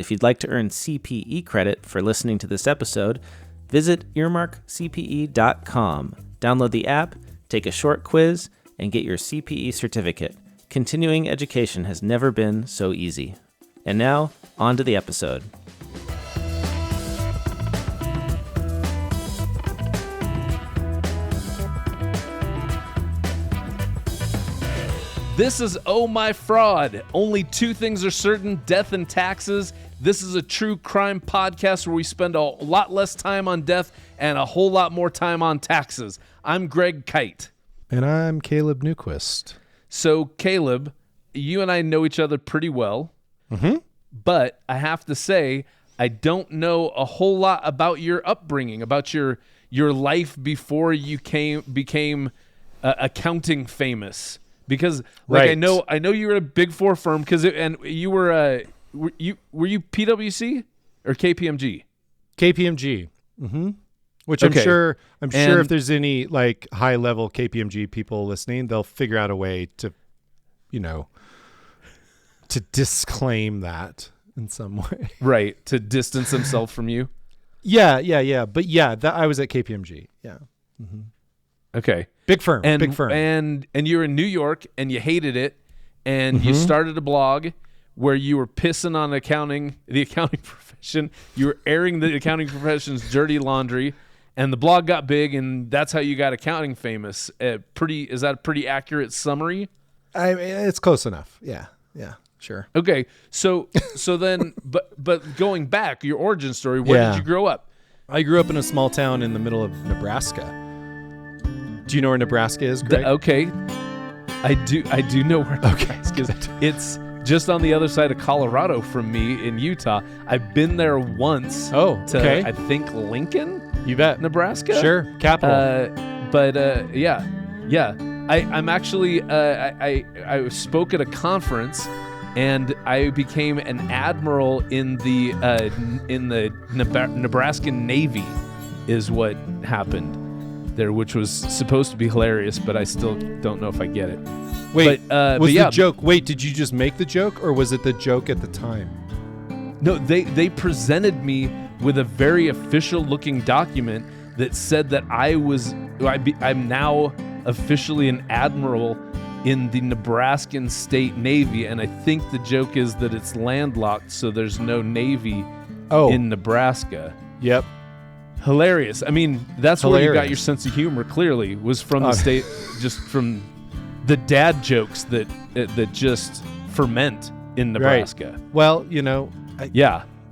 If you'd like to earn CPE credit for listening to this episode, visit earmarkcpe.com. Download the app, take a short quiz, and get your CPE certificate. Continuing education has never been so easy. And now, on to the episode. This is Oh My Fraud. Only two things are certain, death and taxes. This is a true crime podcast where we spend a lot less time on death and a whole lot more time on taxes. I'm Greg Kyte. And I'm Caleb Newquist. So, Caleb, you and I know each other pretty well, but I have to say, I don't know a whole lot about your upbringing, about your life before you became accounting famous. Because right. I know you were in a Big Four firm and you were you PwC or KPMG? KPMG. Mm-hmm. Which okay. I'm sure if there's any like high level KPMG people listening, they'll figure out a way to disclaim that in some way. Right, to distance themselves from you. Yeah. But yeah, I was at KPMG. Yeah. Mm-hmm. Okay. Big firm. And you were in New York and you hated it, and you started a blog where you were pissing on the accounting profession. You were airing the accounting profession's dirty laundry, and the blog got big, and that's how you got accounting famous. Is that a pretty accurate summary? It's close enough. Yeah, sure. Okay, so then, but going back, your origin story. Where did you grow up? I grew up in a small town in the middle of Nebraska. Do you know where Nebraska is, Greg? Okay, I do know where Nebraska is. It's just on the other side of Colorado from me in Utah. I've been there once. Oh, okay. I think Lincoln. You bet. Nebraska. Sure, capital. Yeah. I'm actually I spoke at a conference, and I became an admiral in the Nebraska Navy, is what happened there, which was supposed to be hilarious, but I still don't know if I get it. Wait, the joke? Wait, did you just make the joke, or was it the joke at the time? No, they presented me with a very official-looking document that said that I'm now officially an admiral in the Nebraskan State Navy, and I think the joke is that it's landlocked, so there's no Navy in Nebraska. Yep. Hilarious. I mean, that's where you got your sense of humor, clearly, was from the state, just from the dad jokes that just ferment in Nebraska. Right. Well,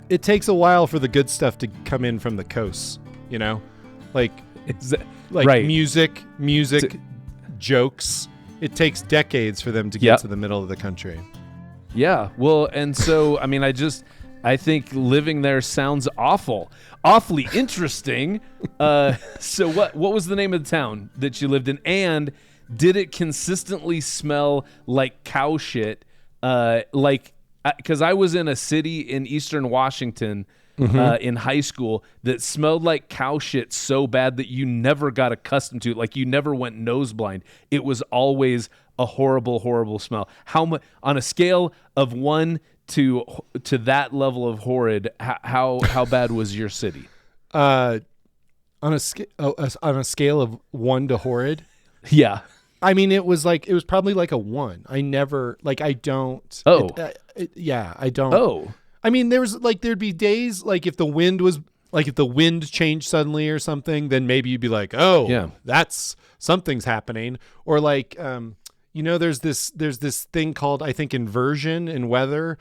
it takes a while for the good stuff to come in from the coast, like right. music, jokes. It takes decades for them to get to the middle of the country. Yeah. Well, and so, I mean, I think living there sounds awfully interesting. So what was the name of the town that you lived in? And did it consistently smell like cow shit? Because I was in a city in Eastern Washington in high school that smelled like cow shit so bad that you never got accustomed to it. Like, you never went nose blind. It was always a horrible, horrible smell. How much on a scale of 1 to that level of horrid, how bad was your city? On a scale of 1 to horrid? Yeah. I mean, it was probably like a 1. I don't. I don't. Oh. I mean, there'd be days like if the wind changed suddenly or something, then maybe you'd be like, oh, yeah, that's something's happening. Or like, there's this thing called, I think, inversion in weather,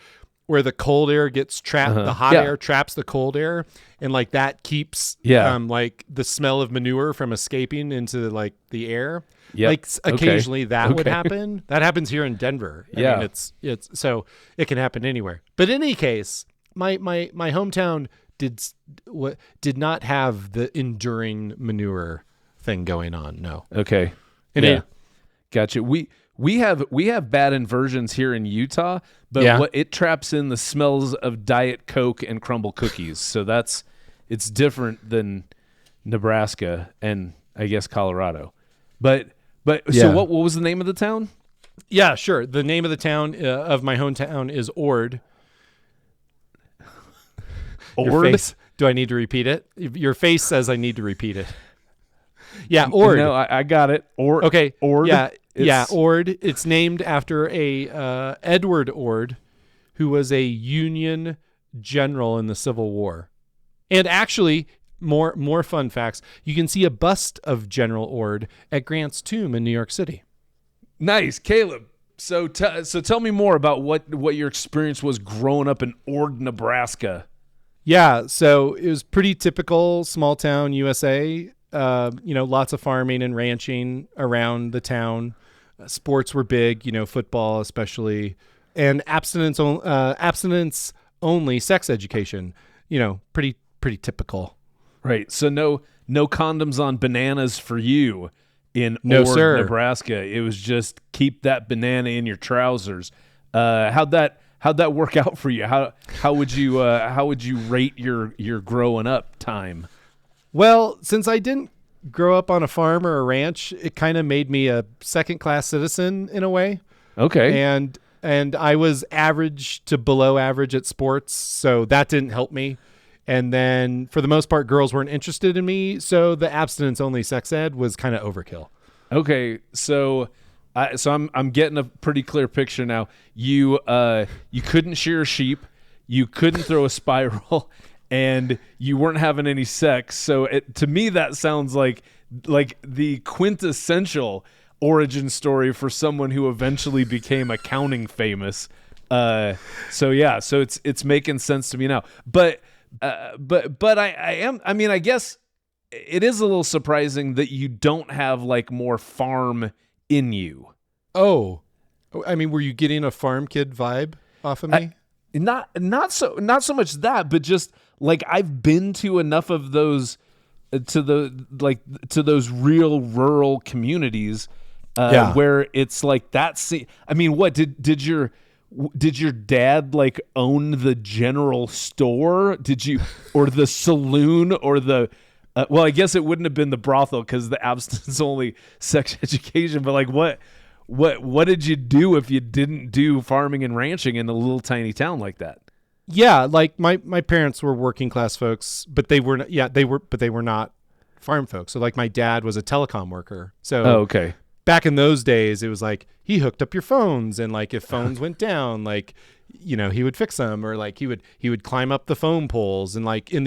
where the cold air gets trapped, the hot air traps the cold air, and like that keeps like the smell of manure from escaping into like the air. Yep. Like occasionally that would happen. That happens here in Denver. I mean, it's so it can happen anywhere. But in any case, my hometown did not have the enduring manure thing going on. No. Okay. Gotcha. We have bad inversions here in Utah, but what it traps in the smells of Diet Coke and crumble cookies. So it's different than Nebraska and I guess Colorado. But so what was the name of the town? Yeah, sure. The name of the town of my hometown is Ord. Ord? Do I need to repeat it? Your face says I need to repeat it. Yeah, Ord. No, I got it. Okay. Ord. Yeah, Ord. It's named after a Edward Ord, who was a Union general in the Civil War. And actually, more fun facts. You can see a bust of General Ord at Grant's tomb in New York City. Nice, Caleb. So tell me more about what your experience was growing up in Ord, Nebraska. Yeah, so it was pretty typical small town USA. Lots of farming and ranching around the town. Sports were big, football especially, and abstinence only sex education. Pretty typical. Right. So no condoms on bananas for you in No, Ord, sir. Nebraska. It was just keep that banana in your trousers. How'd that work out for you? How would you rate your growing up time? Well, since I didn't grow up on a farm or a ranch, it kind of made me a second-class citizen in a way. Okay. And I was average to below average at sports, so that didn't help me. And then for the most part, girls weren't interested in me, so the abstinence-only sex ed was kind of overkill. Okay, so I'm getting a pretty clear picture now. You couldn't shear a sheep, you couldn't throw a spiral, and you weren't having any sex. So to me, that sounds like the quintessential origin story for someone who eventually became accounting famous. So it's making sense to me now. But I guess it is a little surprising that you don't have like more farm in you. Oh, I mean, were you getting a farm kid vibe off of me? Not so much that, but just like I've been to enough of those to those real rural communities where it's like that. I mean, what did your dad like own the general store? Did you, or the saloon, or the well, I guess it wouldn't have been the brothel because the abstinence only sex education, but like what did you do if you didn't do farming and ranching in a little tiny town like that? Yeah, like my parents were working class folks, but they were not farm folks. So like my dad was a telecom worker. So okay. Back in those days, it was like he hooked up your phones, and like if phones went down, like he would fix them, or like he would climb up the phone poles, and like in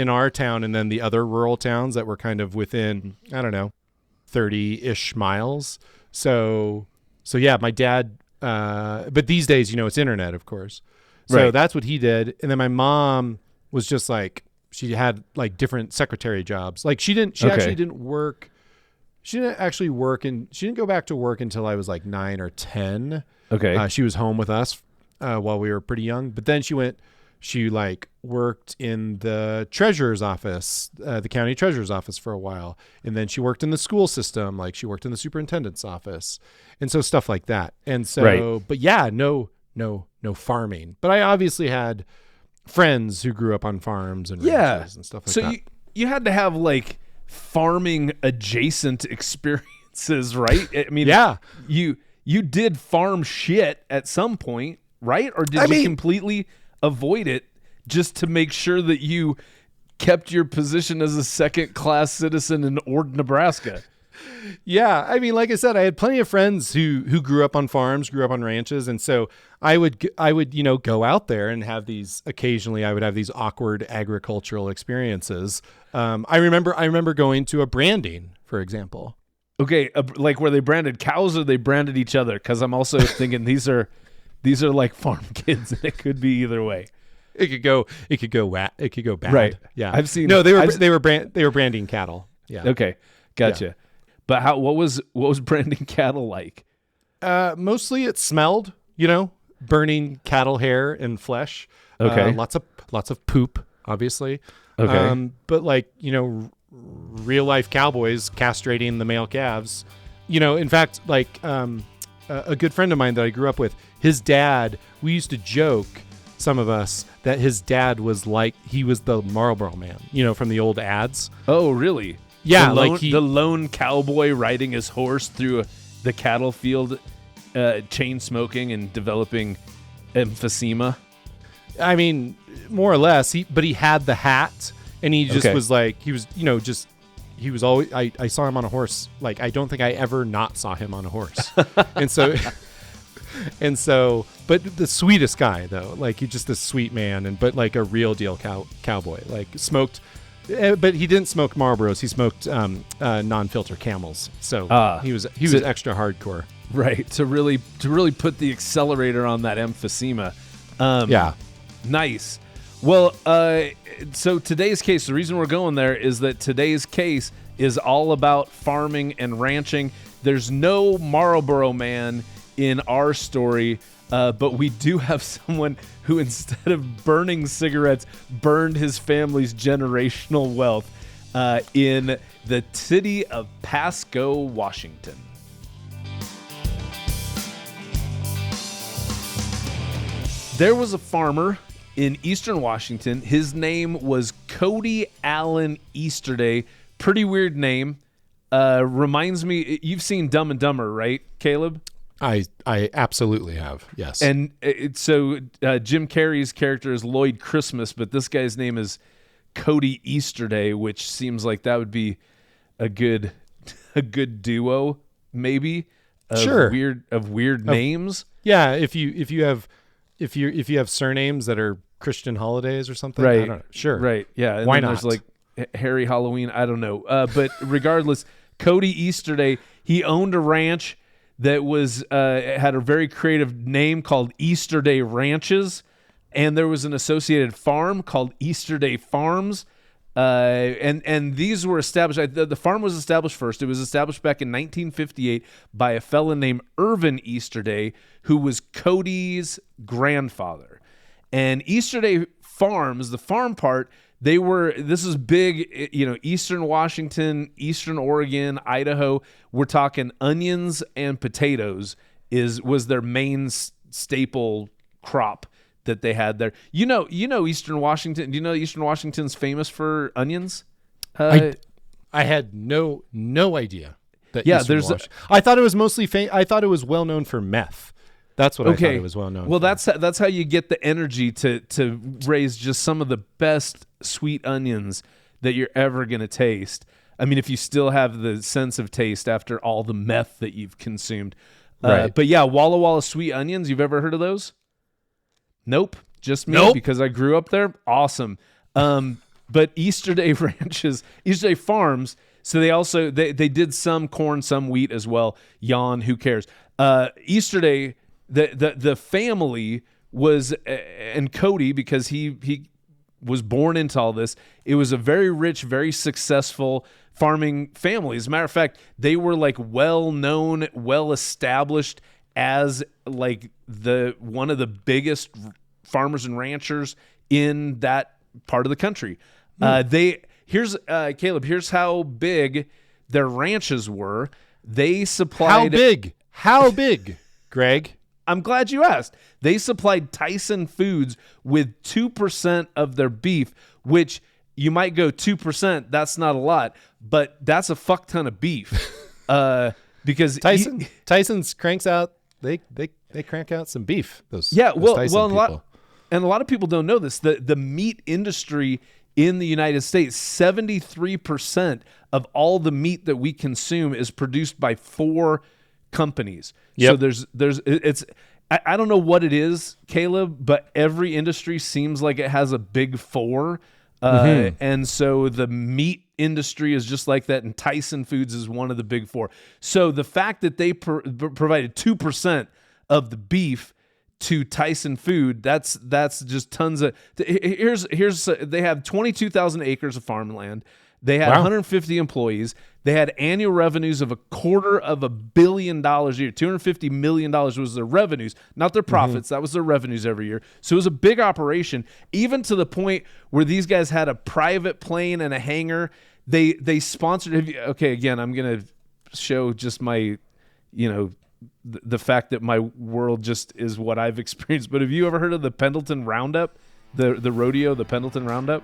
our town, and then the other rural towns that were kind of within 30-ish miles. So yeah, my dad. But these days, it's internet, of course. So right. That's what he did, and then my mom was just like she had like different secretary jobs. Like she actually didn't work. She didn't actually work, and she didn't go back to work until I was like 9 or 10. Okay. She was home with us while we were pretty young. But then she worked in the treasurer's office, the county treasurer's office for a while. And then she worked in the school system. Like she worked in the superintendent's office. And so stuff like that. And so, But yeah, no farming. But I obviously had friends who grew up on farms and ranches and stuff like that. So you had to have like farming adjacent experiences, right? I mean, yeah, you did farm shit at some point, right? Or did you completely avoid it just to make sure that you kept your position as a second-class citizen in Ord, Nebraska? Yeah, I mean, like I said, I had plenty of friends who grew up on farms, grew up on ranches, and so I would go out there and have these. Occasionally, I would have these awkward agricultural experiences. I remember going to a branding, for example. Okay, like where they branded cows or they branded each other? Because I'm also thinking these are like farm kids, and it could be either way. It could go bad. Right. Yeah. I've seen. No, they were branding cattle. Yeah. Okay. Gotcha. Yeah. But what was branding cattle like? Mostly it smelled, burning cattle hair and flesh. Okay. Lots of poop, obviously. Okay. But like, real life cowboys castrating the male calves. In fact, like a good friend of mine that I grew up with, his dad, we used to joke, some of us, that his dad was like, he was the Marlboro Man, from the old ads. Oh, really? Yeah, the lone cowboy riding his horse through the cattle field, chain smoking and developing emphysema. I mean, more or less. But he had the hat, and he just Okay. was like, he was, he was always. I saw him on a horse. Like, I don't think I ever not saw him on a horse, and so, but the sweetest guy though. Like, he's just a sweet man, but like a real deal cowboy. Like, smoked. But he didn't smoke Marlboros. He smoked non-filter Camels. So he was extra hardcore. Right, to really put the accelerator on that emphysema. Yeah. Nice. Well, so today's case, the reason we're going there is that today's case is all about farming and ranching. There's no Marlboro man in our story, but we do have someone who, instead of burning cigarettes, burned his family's generational wealth in the city of Pasco, Washington. There was a farmer in eastern Washington. His name was Cody Allen Easterday. Pretty weird name. Reminds me, you've seen Dumb and Dumber, right, Caleb? I absolutely have, yes. And so Jim Carrey's character is Lloyd Christmas, but this guy's name is Cody Easterday, which seems like that would be a good duo, maybe. Sure. Weird names. Yeah, if you have surnames that are Christian holidays or something, right? I don't know. Sure, right? Yeah. And why then not? There's like Harry Halloween. I don't know. But regardless, Cody Easterday, he owned a ranch that was had a very creative name called Easterday Ranches, and there was an associated farm called Easterday Farms. And these were established. The farm was established first. It was established back in 1958 by a fellow named Irvin Easterday, who was Cody's grandfather. And Easterday Farms, the farm part, this is big, Eastern Washington, Eastern Oregon, Idaho. We're talking onions and potatoes was their main staple crop that they had there. Eastern Washington. Do you know Eastern Washington's famous for onions? I had no idea that. Yeah, I thought it was mostly. I thought it was well known for meth. That's what I thought it was well known. Well, for. that's how you get the energy to raise just some of the best sweet onions that you're ever gonna taste. I mean, if you still have the sense of taste after all the meth that you've consumed. Right. But yeah, Walla Walla sweet onions. You've ever heard of those? Nope. Just me because I grew up there. Awesome. But Easterday Ranches, Easterday Farms. So they did some corn, some wheat as well. Yawn. Who cares? Easterday. The family was, and Cody, because he was born into all this, it was a very rich, very successful farming family. As a matter of fact, they were like well-known, well-established as like one of the biggest farmers and ranchers in that part of the country. Caleb, here's how big their ranches were. They supplied... How big, Greg? I'm glad you asked. They supplied Tyson Foods with 2% of their beef, which you might go 2%. That's not a lot, but that's a fuck ton of beef. Because Tyson's cranks out. They crank out some beef. A lot of people don't know this. The meat industry in the United States, 73% of all the meat that we consume is produced by 4 companies. Yep. So I don't know what it is, Caleb, but every industry seems like it has a big 4. And so the meat industry is just like that, and Tyson Foods is one of the big 4. So the fact that they provided 2% of the beef to Tyson Food, that's just tons of. Here's they have 22,000 acres of farmland. They had 150 employees. They had annual revenues of $250 million a year. $250 million was their revenues, not their profits. That was their revenues every year. So it was a big operation, even to the point where these guys had a private plane and a hangar. They sponsored. Again, I'm gonna show just my, the fact that my world just is what I've experienced. But have you ever heard of the Pendleton Roundup, the rodeo, the Pendleton Roundup?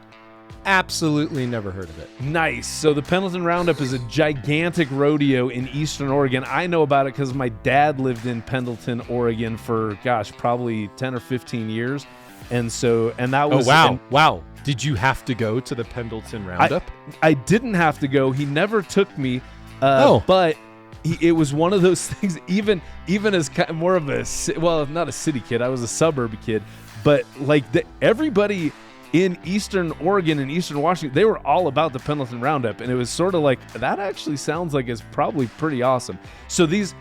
Absolutely never heard of it. Nice. So the Pendleton Roundup is a gigantic rodeo in Eastern Oregon. I know about it because my dad lived in Pendleton, Oregon for, probably 10 or 15 years. And that was wow. Did you have to go to the Pendleton Roundup? I didn't have to go. He never took me. But it was one of those things. Even as more of not a city kid. I was a suburb kid. But like everybody in Eastern Oregon and Eastern Washington, they were all about the Pendleton Roundup, and it was sort of like that. Actually, sounds like it's probably pretty awesome. So the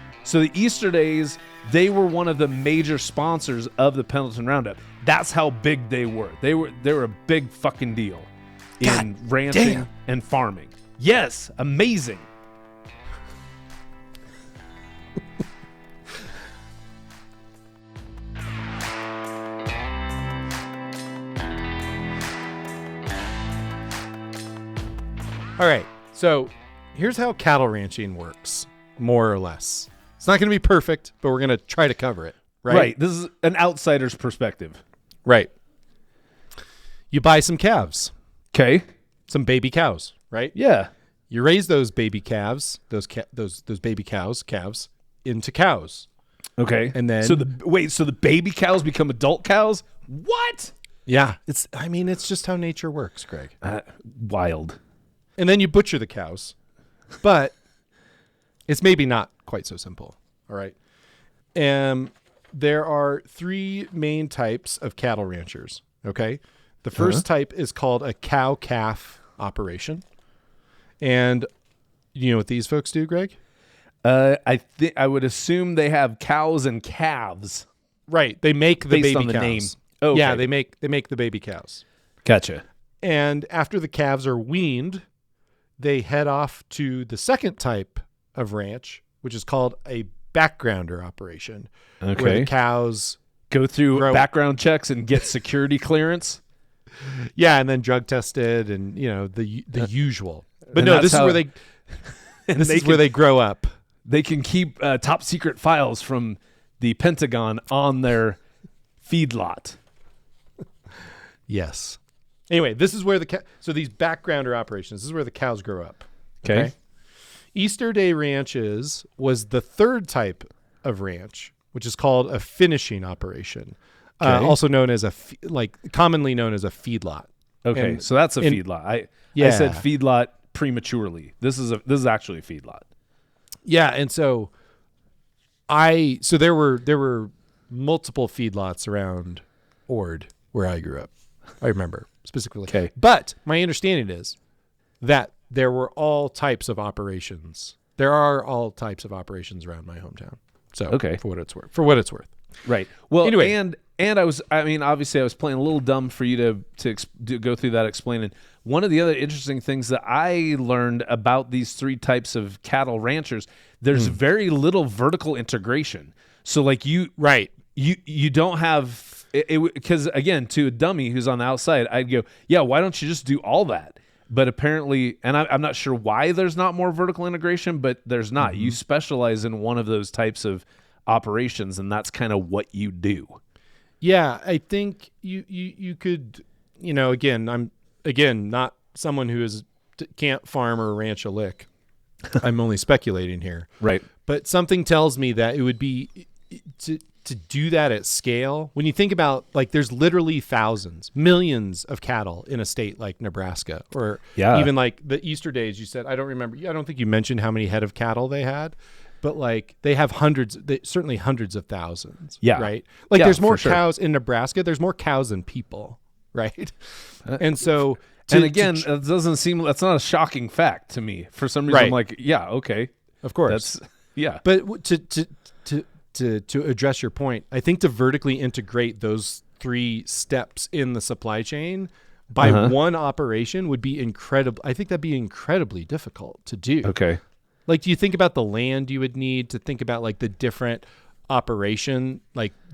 Easterdays, they were one of the major sponsors of the Pendleton Roundup. That's how big they were. They were a big fucking deal in ranching and farming. Yes, amazing. All right, so here's how cattle ranching works, more or less. It's not going to be perfect, but we're going to try to cover it, right? Right. This is an outsider's perspective. Right. You buy some calves. Okay. Some baby cows, right? Yeah. You raise those baby calves, those baby calves into cows. Okay. And then so the baby cows become adult cows? What? Yeah. It's just how nature works, Greg. Wild. And then you butcher the cows. But it's maybe not quite so simple. All right. There are 3 main types of cattle ranchers. Okay. The first type is called a cow-calf operation. And you know what these folks do, Greg? I would assume they have cows and calves. Right. They make the based baby on the cows. name. Okay. Yeah, they make the baby cows. Gotcha. And after the calves are weaned, they head off to the second type of ranch, which is called a backgrounder operation. Okay. Where the cows go through background checks and get security clearance. Yeah, and then drug tested and the usual. But no, this is where they grow up. They can keep top secret files from the Pentagon on their feedlot. Yes. Anyway, this is where so these backgrounder operations, this is where the cows grow up. Okay. Easterday ranches was the third type of ranch, which is called a finishing operation, also known as commonly known as a feedlot. Okay, so that's a feedlot. I said feedlot prematurely. This is actually a feedlot. Yeah, and so there were multiple feedlots around Ord where I grew up. I remember specifically. Okay. But my understanding is that there were all types of operations. There are all types of operations around my hometown. So for what it's worth. Right. Well, anyway, and obviously I was playing a little dumb for you to go through that explaining. One of the other interesting things that I learned about these 3 types of cattle ranchers, there's very little vertical integration. So like you don't have it because again, to a dummy who's on the outside, I'd go, yeah, why don't you just do all that? But apparently, and I'm not sure why there's not more vertical integration, but there's not. Mm-hmm. You specialize in one of those types of operations, and that's kind of what you do. Yeah, I think you could, I'm not someone who can't farm or ranch a lick. I'm only speculating here. Right. But something tells me that it would be to do that at scale. When you think about there's literally thousands, millions of cattle in a state like Nebraska, or even like the Easterdays. You said, I don't remember. I don't think you mentioned how many head of cattle they had, but they have certainly hundreds of thousands. Yeah. Right. There's more cows in Nebraska. There's more cows than people. Right. And so, it doesn't seem, that's not a shocking fact to me. For some reason, I'm like, yeah, okay. Of course. Yeah. But to address your point, I think to vertically integrate those 3 steps in the supply chain by one operation would be incredible. I think that'd be incredibly difficult to do. Okay. Do you think about the land you would need to think about the different operation,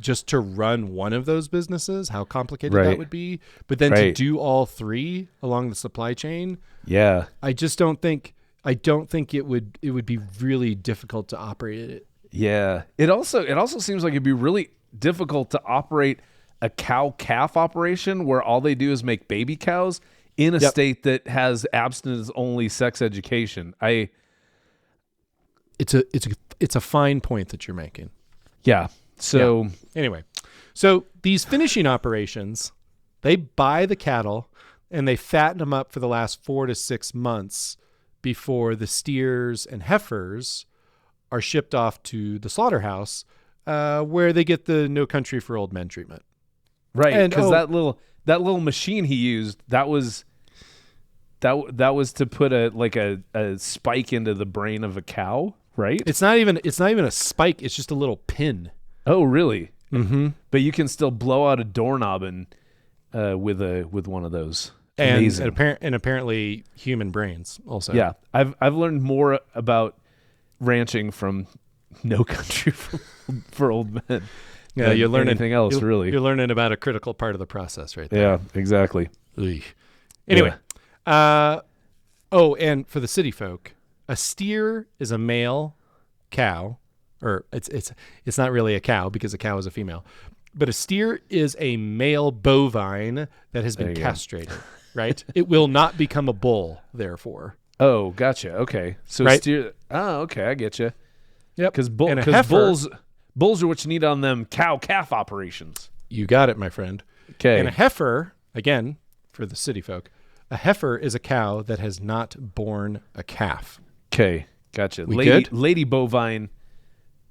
just to run one of those businesses, how complicated that would be, but then to do all 3 along the supply chain. Yeah. I don't think it would be really difficult to operate it. Yeah. It also seems like it'd be really difficult to operate a cow-calf operation where all they do is make baby cows in a state that has abstinence-only sex education. It's a fine point that you're making. Yeah. So anyway, So these finishing operations, they buy the cattle and they fatten them up for the last 4 to 6 months before the steers and heifers are shipped off to the slaughterhouse, where they get the No Country for Old Men treatment. Right, because that little machine he used, that was to put a spike into the brain of a cow, right? It's not even a spike. It's just a little pin. Oh, really? Mm-hmm. But you can still blow out a doorknob with one of those. Amazing. And apparently human brains also. Yeah, I've learned more about ranching from No Country for Old Men. Yeah, you're learning anything else, really. You're learning about a critical part of the process right there. Yeah, exactly. Anyway, and for the city folk, a steer is a male cow, or it's not really a cow because a cow is a female, but a steer is a male bovine that has been castrated, right? It will not become a bull, therefore. Oh, gotcha. Okay, so right? steer. Oh, okay, I get you. Yep. Because bulls are what you need on them cow-calf operations. You got it, my friend. Okay. And a heifer, again, for the city folk, a heifer is a cow that has not born a calf. Okay, gotcha. Lady bovine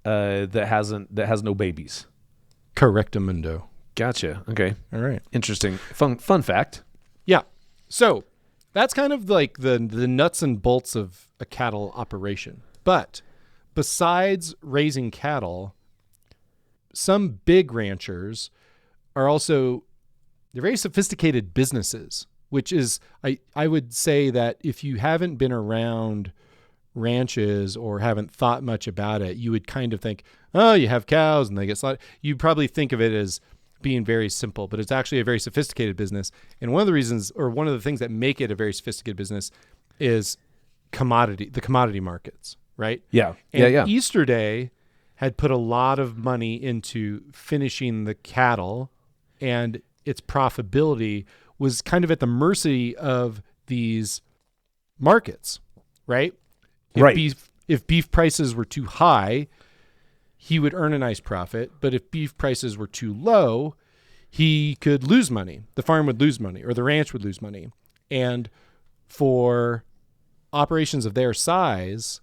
that has no babies. Correctamundo. Gotcha. Okay. All right. Interesting. Fun fact. Yeah. So that's kind of like the nuts and bolts of a cattle operation. But besides raising cattle, some big ranchers are also, they're very sophisticated businesses, which is, I would say that if you haven't been around ranches or haven't thought much about it, you would kind of think, oh, you have cows and they get slaughtered. You probably think of it as being very simple, but it's actually a very sophisticated business. And one of the reasons, or one of the things that make it a very sophisticated business is the commodity markets, right? Yeah. And Easterday had put a lot of money into finishing the cattle, and its profitability was kind of at the mercy of these markets, right? If beef prices were too high, he would earn a nice profit. But if beef prices were too low, he could lose money. The farm would lose money, or the ranch would lose money. And for operations of their size,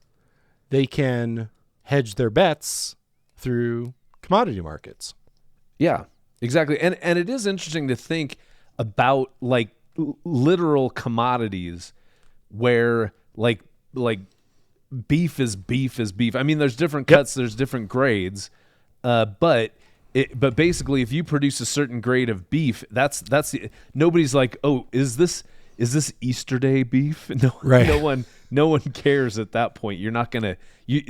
they can hedge their bets through commodity markets. Yeah, exactly. And it is interesting to think about like literal commodities where like beef is beef. I mean, there's different cuts, there's different grades, but basically, if you produce a certain grade of beef, that's nobody's like, oh, is this Easterday beef? No, right. No one cares at that point. You're not gonna. You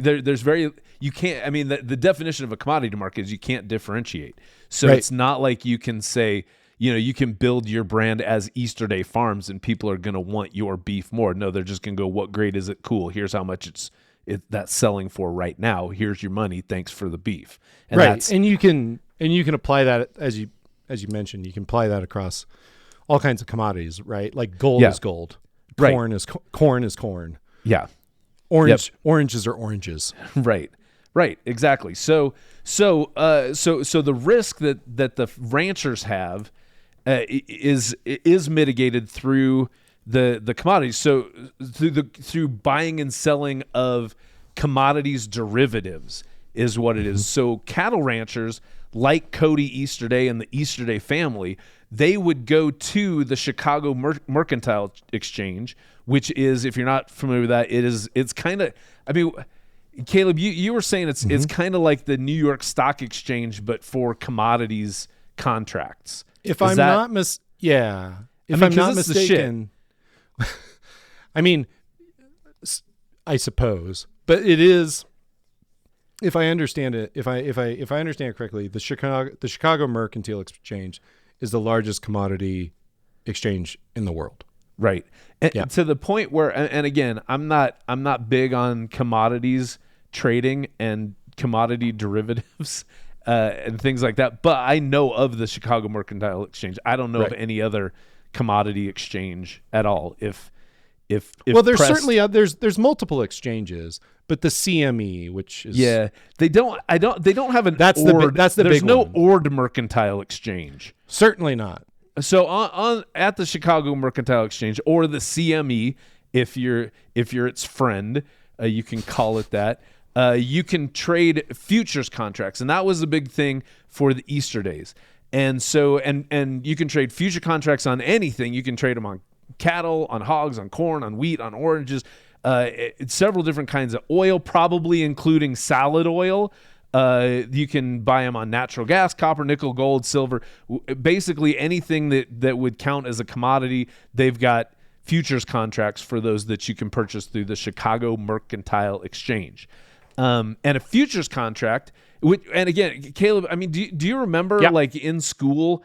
can't. I mean, the definition of a commodity market is you can't differentiate. So It's not like you can say, you can build your brand as Easterday Farms and people are going to want your beef more. No, they're just going to go, what grade is it? Cool. Here's how much that's selling for right now. Here's your money. Thanks for the beef. And right. And you can apply that as you mentioned, you can apply that across all kinds of commodities, right? Like gold is gold. Corn is corn. Yeah. Oranges are oranges. Right. Exactly. So the risk that the ranchers have is mitigated through the commodities. So through buying and selling of commodities derivatives is what it is. So cattle ranchers like Cody Easterday and the Easterday family, they would go to the Chicago Mercantile Exchange, which is, if you're not familiar with that, it's kind of, I mean, Caleb, you were saying it's kind of like the New York Stock Exchange, but for commodities contracts. If I'm not mistaken, I mean, I suppose, but it is. If I understand it, if I understand it correctly, the Chicago Mercantile Exchange is the largest commodity exchange in the world. Right. And to the point where, and again, I'm not big on commodities trading and commodity derivatives and things like that, but I know of the Chicago Mercantile Exchange. I don't know of any other commodity exchange at all. If if well, there's pressed, certainly there's multiple exchanges, but the CME, which is they don't have an that's there's the big no one. ORD mercantile exchange. Certainly not. So on at the Chicago Mercantile Exchange, or the CME, if you're its friend, you can call it that. You can trade futures contracts, and that was a big thing for the Easterdays. And so and you can trade future contracts on anything. You can trade them on cattle, on hogs, on corn, on wheat, on oranges, several different kinds of oil, probably including salad oil. You can buy them on natural gas, copper, nickel, gold, silver, basically anything that would count as a commodity. They've got futures contracts for those that you can purchase through the Chicago Mercantile Exchange. And a futures contract, and again, Caleb, I mean, do you remember like in school,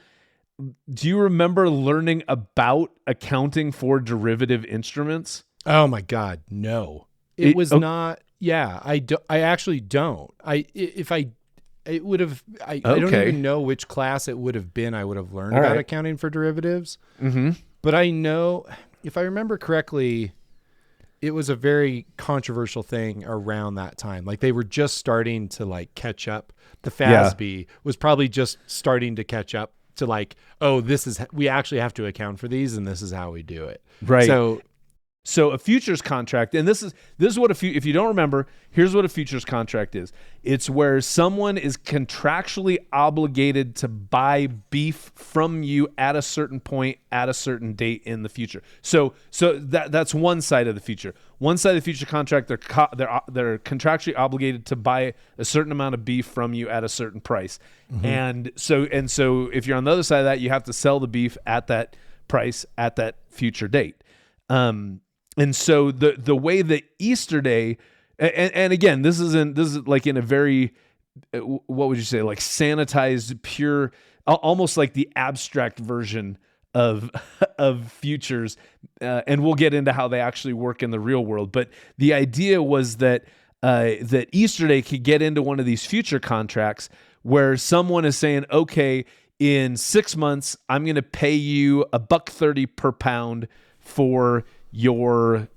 do you remember learning about accounting for derivative instruments? Oh my God, no. It was not. Yeah, I actually don't. I don't even know which class it would have been. I would have learned about accounting for derivatives. Mm-hmm. But I know, if I remember correctly, it was a very controversial thing around that time. Like they were just starting to like catch up. The FASB was probably just starting to catch up to like, oh, we actually have to account for these, and this is how we do it. Right. So a futures contract, and this is what if you don't remember, here's what a futures contract is. It's where someone is contractually obligated to buy beef from you at a certain point at a certain date in the future. So that's one side of the future. One side of the future contract, they're contractually obligated to buy a certain amount of beef from you at a certain price. Mm-hmm. And so if you're on the other side of that, you have to sell the beef at that price at that future date. And so the way that Easterday, and again, this is like in a very, what would you say, like sanitized, pure, almost like the abstract version of futures, and we'll get into how they actually work in the real world. But the idea was that Easterday could get into one of these future contracts where someone is saying, okay, in 6 months, I'm going to pay you $1.30 per pound for your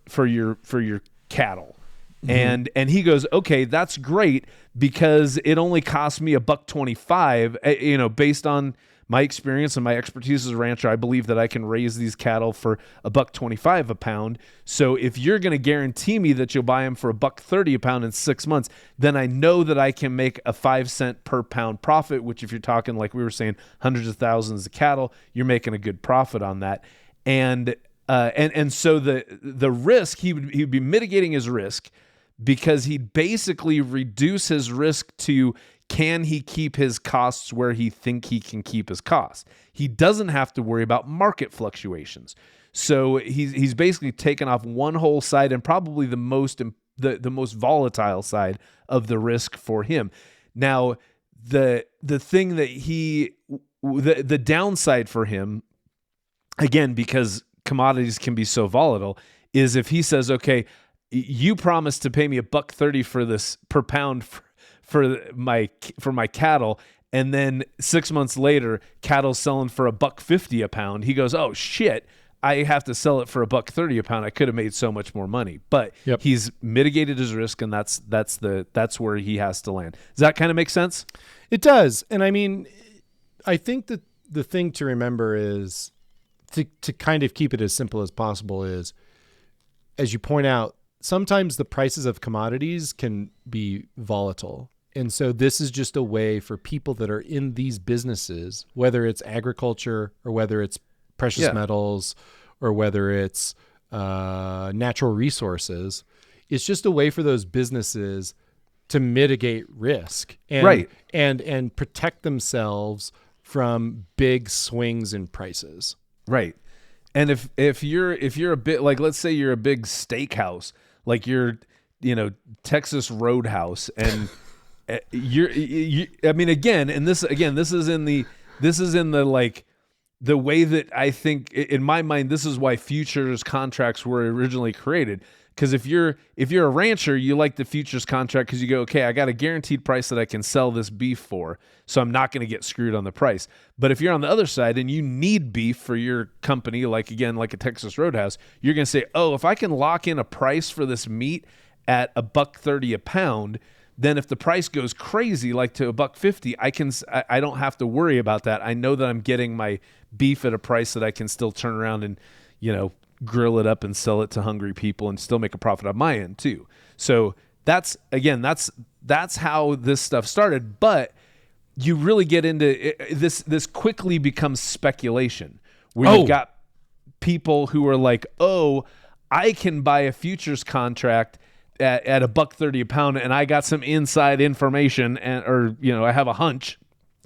cattle. Mm-hmm. And he goes, okay, that's great, because it only cost me $1.25. Based on my experience and my expertise as a rancher, I believe that I can raise these cattle for $1.25 a pound. So if you're going to guarantee me that you'll buy them for $1.30 a pound in 6 months, then I know that I can make a 5 cent per pound profit, which if you're talking, like we were saying, hundreds of thousands of cattle, you're making a good profit on that. And so the risk, he'd be mitigating his risk, because he'd basically reduce his risk to, can he keep his costs where he think he can keep his costs? He doesn't have to worry about market fluctuations. So he's basically taken off one whole side, and probably the most volatile side of the risk for him. Now, the thing that the downside for him, again, because commodities can be so volatile, is if he says, okay, you promised to pay me $1.30 for this per pound for my cattle, and then 6 months later, cattle's selling for $1.50 a pound. He goes, oh shit, I have to sell it for $1.30 a pound. I could have made so much more money. But he's mitigated his risk, and that's where he has to land. Does that kind of make sense? It does. And I mean, I think that the thing to remember is, to kind of keep it as simple as possible, is, as you point out, sometimes the prices of commodities can be volatile. And so this is just a way for people that are in these businesses, whether it's agriculture or whether it's precious metals or whether it's natural resources, it's just a way for those businesses to mitigate risk and protect themselves from big swings in prices. Right. And if you're a bit, like, let's say you're a big steakhouse, like you're, Texas Roadhouse, and I mean, again, and this is in the like the way that I think, in my mind, this is why futures contracts were originally created. Because if you're a rancher, you like the futures contract because you go, okay, I got a guaranteed price that I can sell this beef for, so I'm not going to get screwed on the price. But if you're on the other side and you need beef for your company, like a Texas Roadhouse, you're going to say, oh, if I can lock in a price for this meat at $1.30 a pound, then if the price goes crazy, like to $1.50, I don't have to worry about that. I know that I'm getting my beef at a price that I can still turn around and, grill it up and sell it to hungry people and still make a profit on my end too. So that's how this stuff started. But you really get into this quickly becomes speculation where you've got people who are like, oh, I can buy a futures contract at $1.30 a pound, and I got some inside information, I have a hunch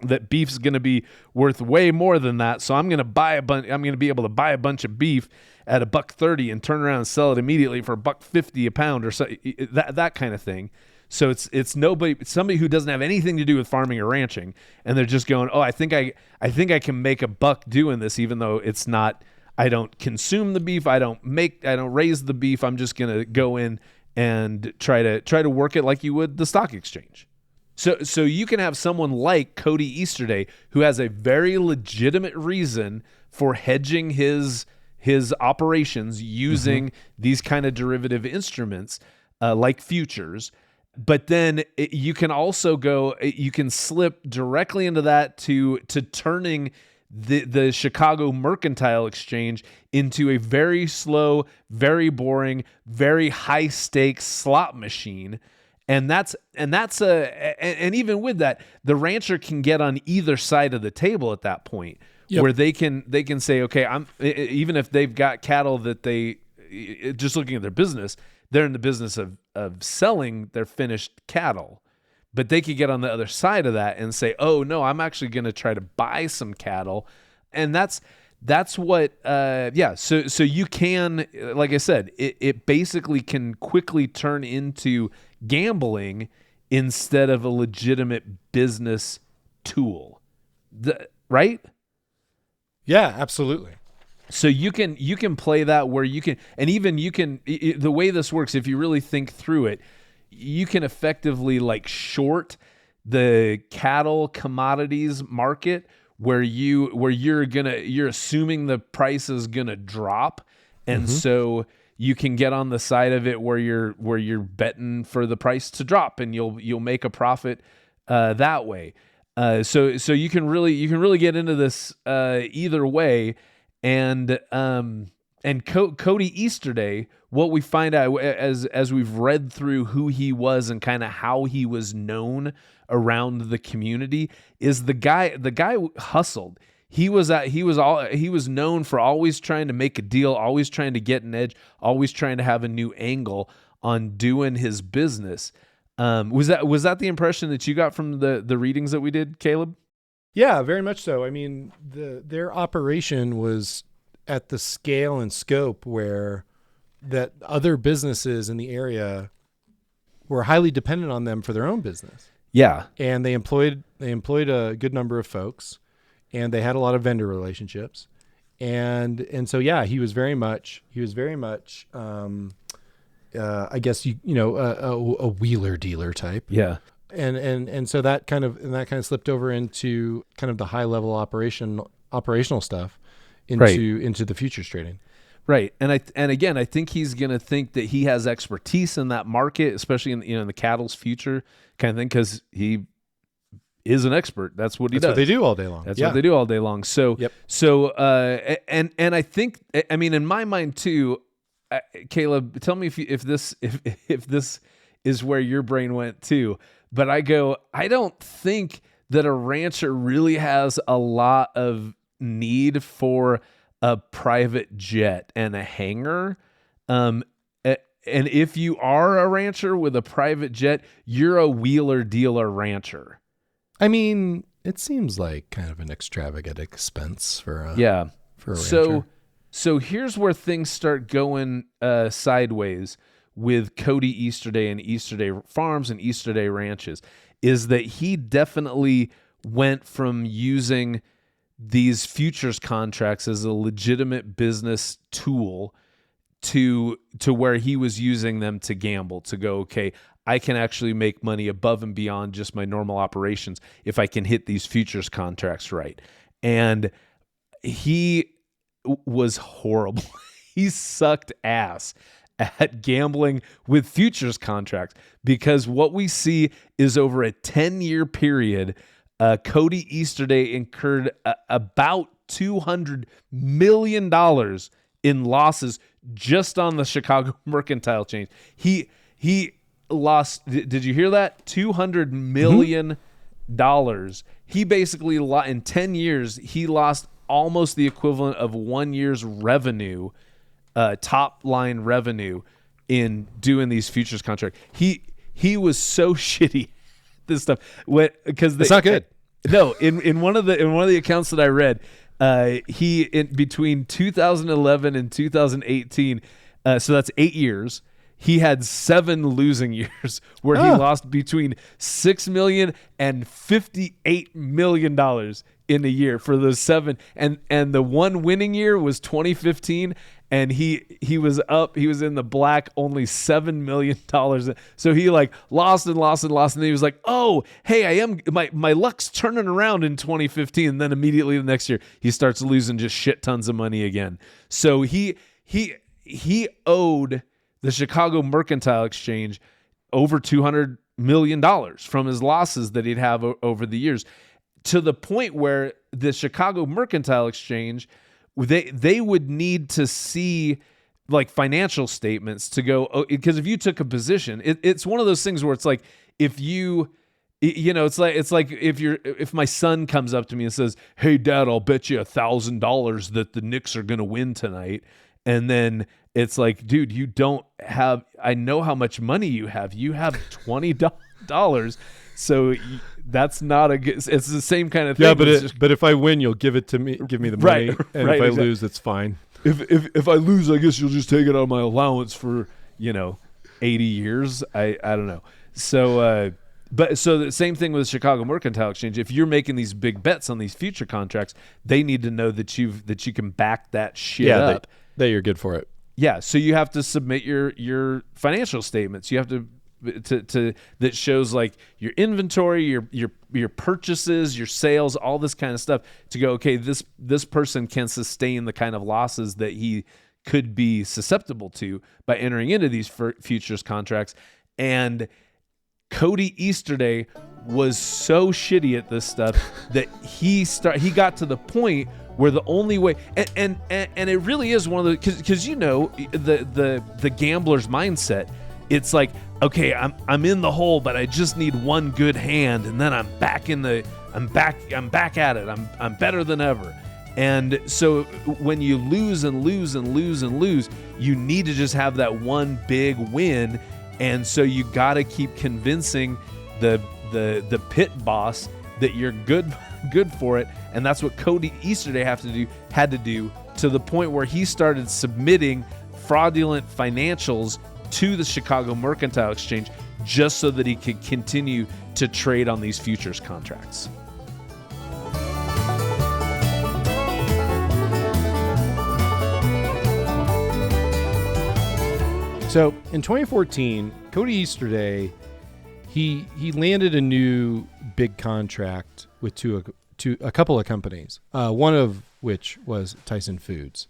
that beef's going to be worth way more than that, so I'm going to be able to buy a bunch of beef at $1.30 and turn around and sell it immediately for $1.50 a pound, or so, that kind of thing. So it's somebody who doesn't have anything to do with farming or ranching, and they're just going, oh, I think I can make a buck doing this, even though it's not. I don't consume the beef. I don't raise the beef. I'm just going to go in and try to work it like you would the stock exchange. So you can have someone like Cody Easterday who has a very legitimate reason for hedging his operations using these kind of derivative instruments like futures. But then you can also you can slip directly into that to turning the Chicago Mercantile Exchange into a very slow, very boring, very high stakes slot machine. And even with that, the rancher can get on either side of the table at that point, where they can say, okay, even if they've got cattle that they just looking at their business, they're in the business of selling their finished cattle, but they could get on the other side of that and say, oh no, I'm actually going to try to buy some cattle, and that's what So you can, like I said, it basically can quickly turn into gambling instead of a legitimate business tool, right? Yeah, absolutely. So you can play that where you can, and even you can, the way this works, if you really think through it, you can effectively like short the cattle commodities market where you're assuming the price is gonna drop, and so you can get on the side of it where you're betting for the price to drop, and you'll make a profit that way. So you can really get into this either way, and Cody Easterday, what we find out as we've read through who he was and kind of how he was known around the community, is the guy hustled. He was known for always trying to make a deal, always trying to get an edge, always trying to have a new angle on doing his business. Was that the impression that you got from the readings that we did, Caleb? Yeah, very much so. I mean, their operation was at the scale and scope where that other businesses in the area were highly dependent on them for their own business. Yeah. And they employed a good number of folks, and they had a lot of vendor relationships. And so, yeah, he was very much I guess a wheeler dealer type. Yeah. And so that kind of slipped over into kind of the high level operational stuff into the futures trading. Right. And again, I think he's going to think that he has expertise in that market, especially in the cattle's future kind of thing, because he is an expert. That's what he does. That's what they do all day long. That's what they do all day long. So, yep. And I think, I mean, in my mind too, Caleb, tell me if this is where your brain went too. But I don't think that a rancher really has a lot of need for a private jet and a hangar. And if you are a rancher with a private jet, you're a wheeler dealer rancher. I mean, it seems like kind of an extravagant expense for a rancher. So here's where things start going sideways with Cody Easterday and Easterday Farms and Easterday Ranches, is that he definitely went from using these futures contracts as a legitimate business tool to where he was using them to gamble, to go, okay, I can actually make money above and beyond just my normal operations if I can hit these futures contracts right. And he was horrible. He sucked ass at gambling with futures contracts, because what we see is over a 10-year period, Cody Easterday incurred about $200 million in losses just on the Chicago Mercantile Exchange. He lost, did you hear that? $200 million. He basically, in 10 years, he lost almost the equivalent of 1 year's revenue, top line revenue, in doing these futures contracts. He was so shitty at this stuff, because it's not good. No, in one of the accounts that I read, he, in between 2011 and 2018, so that's 8 years, he had 7 losing years where he lost between $6 million and $58 million in a year for those 7. And the one winning year was 2015, and he was in the black only $7 million. So he lost and lost and lost, and then he was like, oh, hey, my luck's turning around in 2015. And then immediately the next year he starts losing just shit tons of money again. So he owed the Chicago Mercantile Exchange over $200 million from his losses that he'd have over the years, to the point where the Chicago Mercantile Exchange, they would need to see financial statements to go, because if you took a position, it's one of those things where it's like, if you know, it's like if my son comes up to me and says, hey dad, I'll bet you $1,000 that the Knicks are going to win tonight. And then it's like, dude, you don't have, I know how much money you have. You have $20. So that's not a good, it's the same kind of thing. Yeah, but if I win, you'll give me the money. Right, and if I lose, it's fine. If I lose, I guess you'll just take it out of my allowance for, 80 years. I don't know. So, so the same thing with Chicago Mercantile Exchange. If you're making these big bets on these future contracts, they need to know that you can back that shit up. That you're good for it. Yeah, so you have to submit your financial statements. You have to that shows your inventory, your purchases, your sales, all this kind of stuff, to go, okay, this person can sustain the kind of losses that he could be susceptible to by entering into these futures contracts. And Cody Easterday was so shitty at this stuff that he got to the point where the only way, and it really is one of the, because the gambler's mindset, it's like, okay, I'm in the hole, but I just need one good hand, and then I'm back at it. I'm better than ever. And so when you lose and lose and lose and lose, you need to just have that one big win. And so you got to keep convincing the pit boss that you're good for it. And that's what Cody Easterday had to do to the point where he started submitting fraudulent financials to the Chicago Mercantile Exchange just so that he could continue to trade on these futures contracts. So in 2014, Cody Easterday, he landed a new big contract with a couple of companies, one of which was Tyson Foods,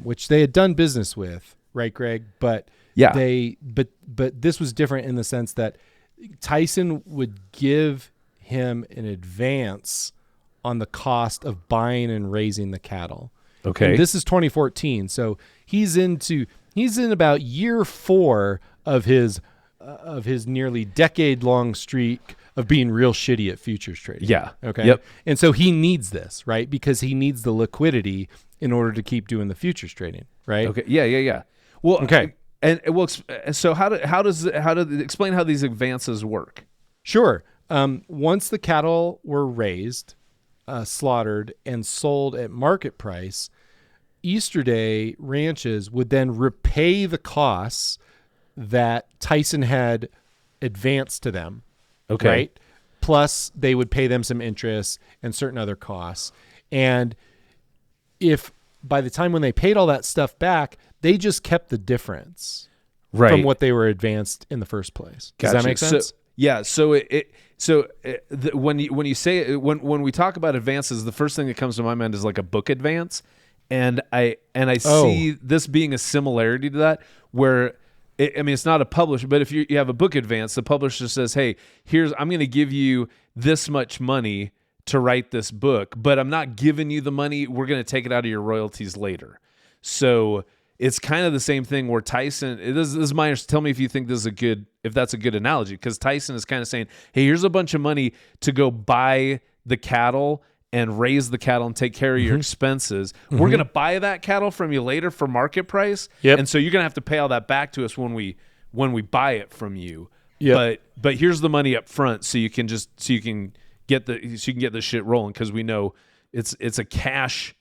which they had done business with, right, Greg? But yeah, but this was different in the sense that Tyson would give him an advance on the cost of buying and raising the cattle. Okay, and this is 2014, so he's in about year 4 of his nearly decade-long streak of being real shitty at futures trading. Yeah. Okay. Yep. And so he needs this, right? Because he needs the liquidity in order to keep doing the futures trading, right? Okay. Yeah. Well, okay. And well, so how do explain how these advances work? Sure. Once the cattle were raised, slaughtered, and sold at market price, Easterday ranches would then repay the costs that Tyson had advanced to them. Okay. Right? Plus, they would pay them some interest and certain other costs. And if by the time when they paid all that stuff back, they just kept the difference from what they were advanced in the first place. Does that make sense? When you say it, when we talk about advances, the first thing that comes to my mind is like a book advance, and I see this being a similarity to that, where it's not a publisher, but if you have a book advance, the publisher says, "Hey, I'm going to give you this much money to write this book, but I'm not giving you the money. We're going to take it out of your royalties later." So it's kind of the same thing where Tyson. This is my. Tell me if you think if that's a good analogy, because Tyson is kind of saying, "Hey, here's a bunch of money to go buy the cattle and raise the cattle and take care of your expenses. We're going to buy that cattle from you later for market price, and so you're going to have to pay all that back to us when we buy it from you. But here's the money up front, so you can get the shit rolling, because we know it's a cash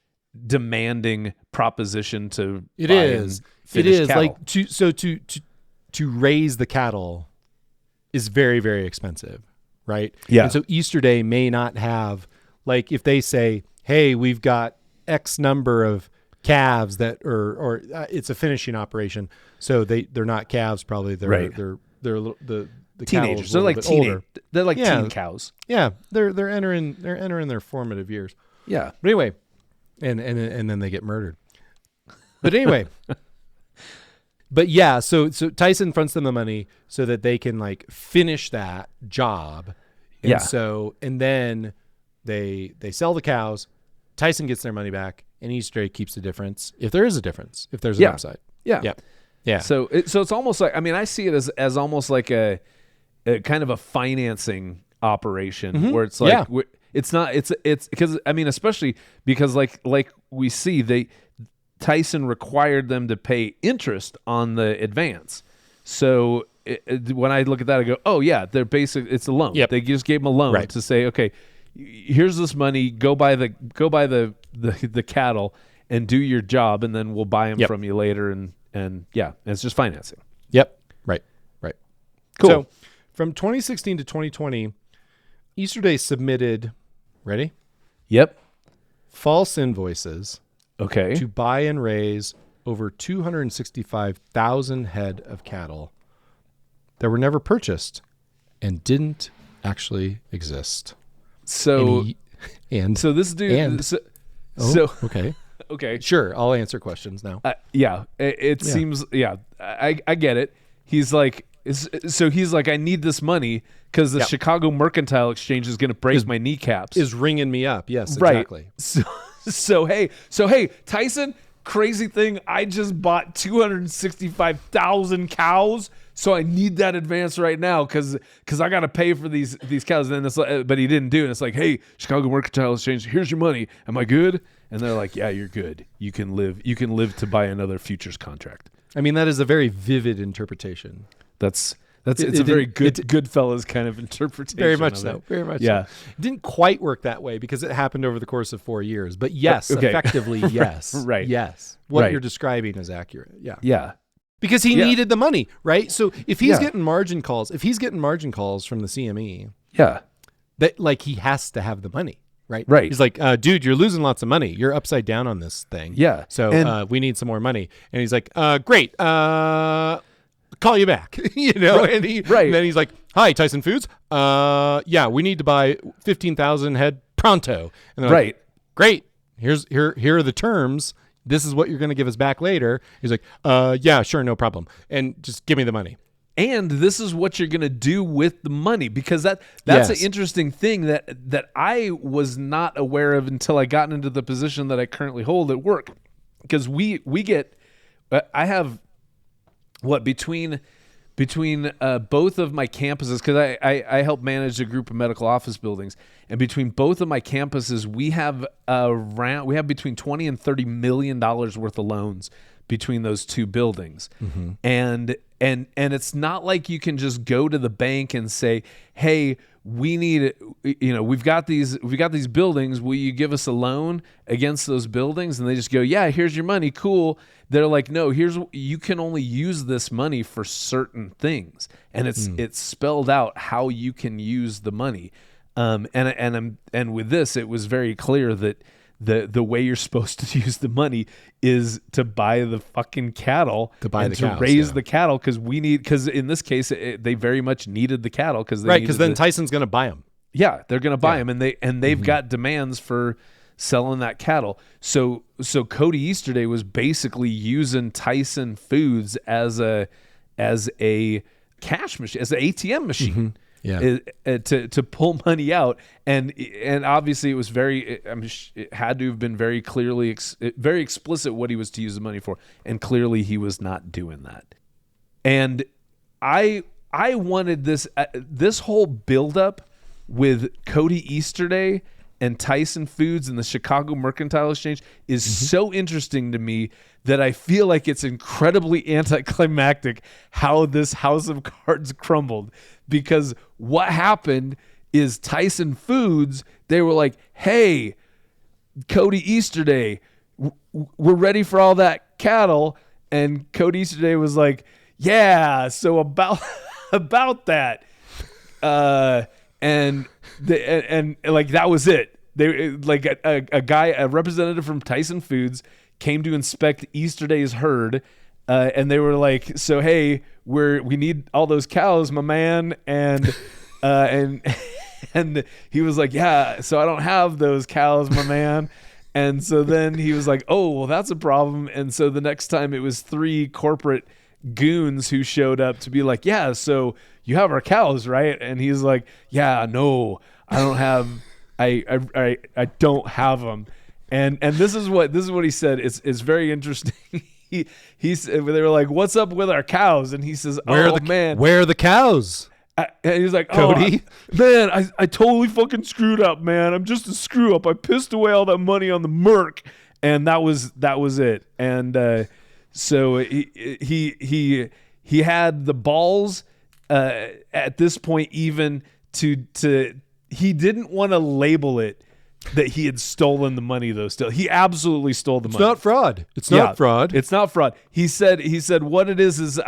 demanding proposition to it buy is and it is cattle. like to raise the cattle is very, very expensive, right? And so Easterday may not have, like, if they say, hey, we've got X number of calves that or it's a finishing operation, so they're not calves, probably they're the teenagers. They're like older. They're like teen cows. Yeah, they're entering their formative years. Yeah. But anyway, and then they get murdered. But anyway, but yeah, so Tyson fronts them the money so that they can like finish that job. And then they sell the cows. Tyson gets their money back, and Easterday keeps the difference, if there is a difference, if there's an upside. Yeah. So it's almost like, I see it as almost like a kind of a financing operation, where it's like it's because especially because like we see Tyson required them to pay interest on the advance. So when I look at that, I go, oh yeah, it's a loan. They just gave them a loan to say, okay, here's this money, go buy the cattle and do your job, and then we'll buy them from you later, and it's just financing. Right. Cool. So from 2016 to 2020, Easterday submitted, ready? False invoices to buy and raise over 265,000 head of cattle that were never purchased and didn't actually exist. So this dude. Okay. Sure, I'll answer questions now. It seems. I get it. He's like, I need this money because the Chicago Mercantile Exchange is going to break my kneecaps. Is ringing me up. Yes, exactly. So hey, Tyson, crazy thing. I just bought 265,000 cows. So I need that advance right now because I got to pay for these cows. And then it's like, but he didn't do it. And it's like, hey, Chicago Mercantile Exchange, here's your money. Am I good? And they're like, yeah, you're good. You can live to buy another futures contract. That is a very vivid interpretation. It's a very Goodfellas kind of interpretation. Very much so. Very much so. It didn't quite work that way because it happened over the course of 4 years. But yes, effectively, yes. Right. Yes. What you're describing is accurate. Yeah. Yeah. Because he needed the money, right? So if he's getting margin calls, from the CME, that like he has to have the money, right? Right. He's like, dude, you're losing lots of money. You're upside down on this thing. Yeah. So we need some more money. And he's like, great. Call you back, And then he's like, hi, Tyson Foods. We need to buy 15,000 head pronto. And they're like, great. Here are the terms. This is what you're going to give us back later. He's like, sure, no problem. And just give me the money. And this is what you're going to do with the money, because that's an interesting thing that I was not aware of until I got into the position that I currently hold at work. Because we get, I have between both of my campuses, because I help manage a group of medical office buildings, and between both of my campuses, we have between $20 and $30 million worth of loans between those two buildings, and it's not like you can just go to the bank and say, hey, we need, we've got these buildings, will you give us a loan against those buildings? And they just go, yeah, here's your money, cool. They're like, no, you can only use this money for certain things, and it's spelled out how you can use the money. And with this, it was very clear that the way you're supposed to use the money is to buy the fucking cattle, to raise the cattle, because in this case they very much needed the cattle because then Tyson's going to buy them. Yeah, they're going to buy them, and they've got demands for selling that cattle. So Cody Easterday was basically using Tyson Foods as a cash machine, as an ATM machine. To pull money out, and obviously it was it had to have been very clearly very explicit what he was to use the money for, and clearly he was not doing that. And I wanted this whole buildup with Cody Easterday and Tyson Foods and the Chicago Mercantile Exchange is so interesting to me that I feel like it's incredibly anticlimactic how this house of cards crumbled. Because what happened is Tyson Foods, they were like, hey, Cody Easterday, we're ready for all that cattle. And Cody Easterday was like, yeah, so about that. And like that was it. They like a representative from Tyson Foods came to inspect Easterday's herd, and they were like, so hey, we need all those cows, my man, and he was like, yeah, so I don't have those cows, my man. And so then he was like, oh, well, that's a problem. And so the next time it was 3 corporate goons who showed up to be like, yeah, so you have our cows, right? And he's like, yeah, no, I don't have, I don't have them. And this is what he said. It's very interesting. He said, they were like, what's up with our cows? And he says, where are the cows? And he's like, Cody, man, I totally fucking screwed up, man. I'm just a screw up. I pissed away all that money on the Merc, and that was it. And so he had the balls at this point even to he didn't want to label it that he had stolen the money, though. Still, he absolutely stole the money. It's not fraud. It's not fraud. It's not fraud. He said what it is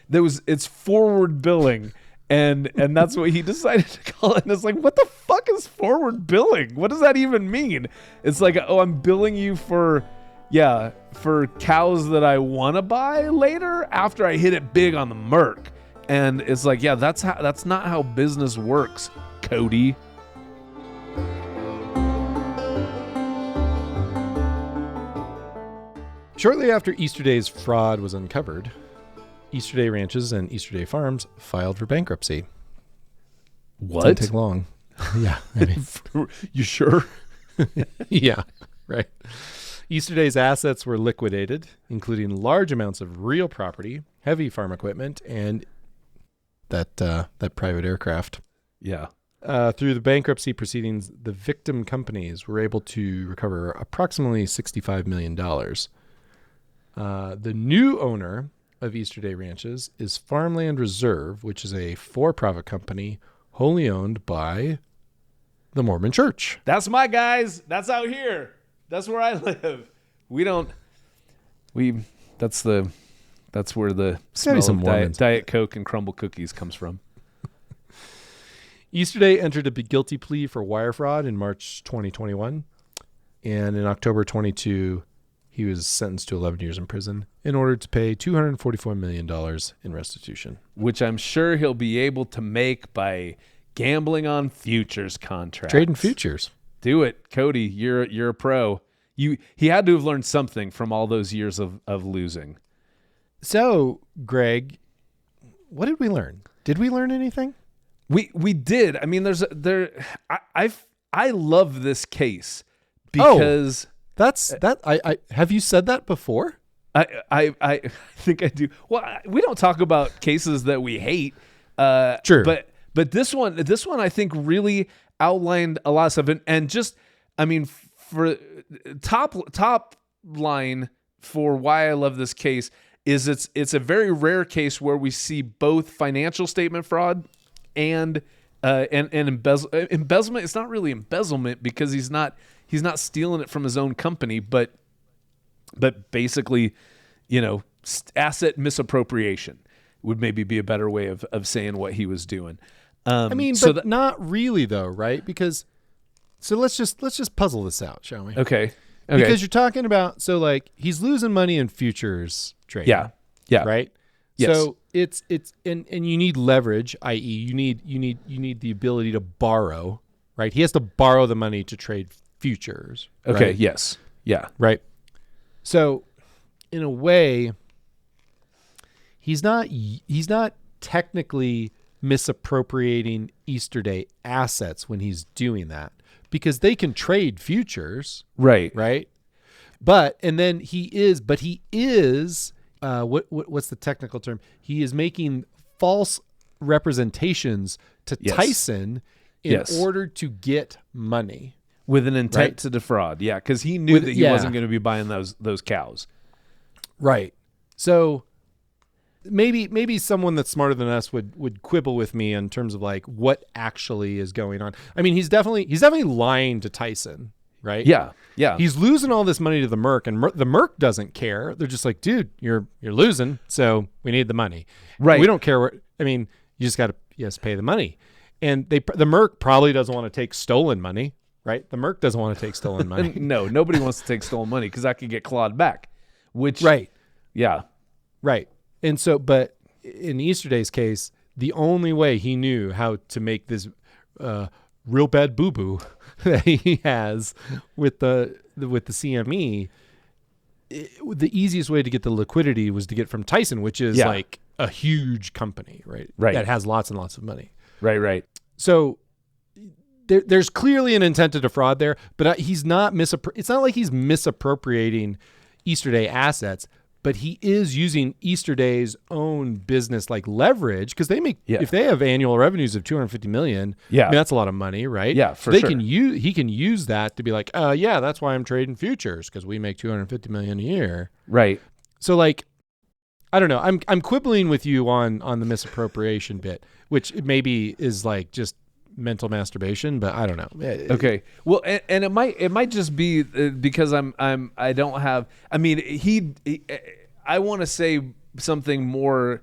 it's forward billing. And that's what he decided to call it. And it's like, what the fuck is forward billing? What does that even mean? It's like, oh, I'm billing you for cows that I want to buy later after I hit it big on the Merc. And it's like, yeah, that's not how business works, Cody. Shortly after Easterday's fraud was uncovered, Easterday Ranches and Easterday Farms filed for bankruptcy. What? Didn't take long. Yeah. I mean, you sure? Yeah, right. Easterday's assets were liquidated, including large amounts of real property, heavy farm equipment, and that private aircraft. Yeah. Through the bankruptcy proceedings, the victim companies were able to recover approximately $65 million. The new owner of Easterday Ranches is Farmland Reserve, which is a for-profit company wholly owned by the Mormon Church. That's my guys. That's out here. That's where I live. That's where the smell of Diet Coke and crumble cookies comes from. Easterday entered a guilty plea for wire fraud in March 2021, and in October 22, he was sentenced to 11 years in prison in order to pay $244 million in restitution. Which I'm sure he'll be able to make by gambling on futures contracts. Trading futures. Do it, Cody. You're a pro. He had to have learned something from all those years of losing. So, Greg, what did we learn? Did we learn anything? We did. I mean, I love this case because I have you said that before? I think I do. Well, we don't talk about cases that we hate. Sure. But this one I think really outlined a lot of stuff, and just, I mean, for top line for why I love this case is it's a very rare case where we see both financial statement fraud and embezzlement. It's not really embezzlement because he's not stealing it from his own company, but basically, asset misappropriation would maybe be a better way of saying what he was doing. Not really though, right? Because So let's just puzzle this out, shall we? Okay. Because you're talking about, so like he's losing money in futures trading. Yeah. Yeah. Right. Yes. So it's and you need leverage, i.e., you need the ability to borrow. Right. He has to borrow the money to trade futures. Okay. Right? Yes. Yeah. Right. So in a way, he's not technically misappropriating Easterday assets when he's doing that, because they can trade futures. Right. Right. But he is what's the technical term? He is making false representations to Tyson in order to get money. With an intent to defraud. Yeah. Because he knew that he wasn't going to be buying those cows. Right. So maybe someone that's smarter than us would quibble with me in terms of like what actually is going on. I mean, he's definitely lying to Tyson, right? Yeah. Yeah. He's losing all this money to the Merc, and the Merc doesn't care. They're just like, dude, you're losing, so we need the money. Right. We don't care what. I mean, you just got to pay the money. And the Merc probably doesn't want to take stolen money, right? The Merc doesn't want to take stolen money. No, nobody wants to take stolen money because that could get clawed back. Which right. Yeah. Right. And so, but in Easterday's case, the only way he knew how to make this real bad boo-boo that he has with the CME, the easiest way to get the liquidity was to get from Tyson, which is like a huge company, right? Right. That has lots and lots of money. Right. Right. So there's clearly an intent to defraud there, but he's not it's not like he's misappropriating Easterday assets, but he is using Easterday's own business like leverage, because they make if they have annual revenues of $250 million, I mean, that's a lot of money, right? Yeah, for sure. He can use that to be like, yeah, that's why I'm trading futures, because we make $250 million a year. Right. So like, I don't know. I'm quibbling with you on the misappropriation bit, which maybe is like just mental masturbation, but I don't know. Okay. Well, and it might just be because I don't have. I mean, I want to say something more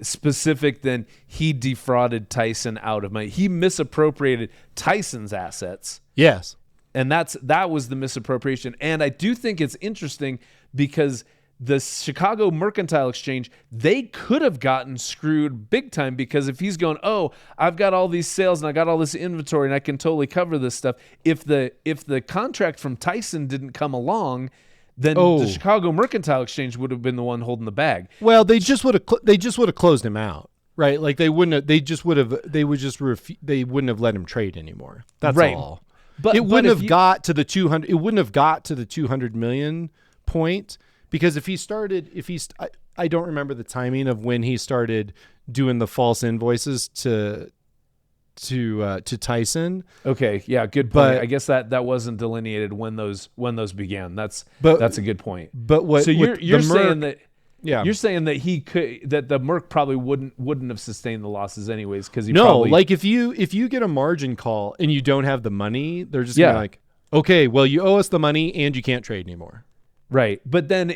specific than he defrauded Tyson out of money. He misappropriated Tyson's assets. Yes. And that was the misappropriation. And I do think it's interesting because the Chicago Mercantile Exchange, they could have gotten screwed big time, because if he's going, oh, I've got all these sales and I got all this inventory and I can totally cover this stuff. If the contract from Tyson didn't come along, then the Chicago Mercantile Exchange would have been the one holding the bag. Well, they just would have closed him out, right? Like they wouldn't have let him trade anymore. That's right. All. But it wouldn't have got to the 200. It wouldn't have got to the 200 million point. Because I don't remember the timing of when he started doing the false invoices to Tyson. Okay, yeah, good point. But I guess that wasn't delineated when those began. That's a good point. But what? So you're saying that Yeah. You're saying that the Merc probably wouldn't have sustained the losses anyways, because like if you get a margin call and you don't have the money, they're just gonna be like, okay, well, you owe us the money and you can't trade anymore. Right. But then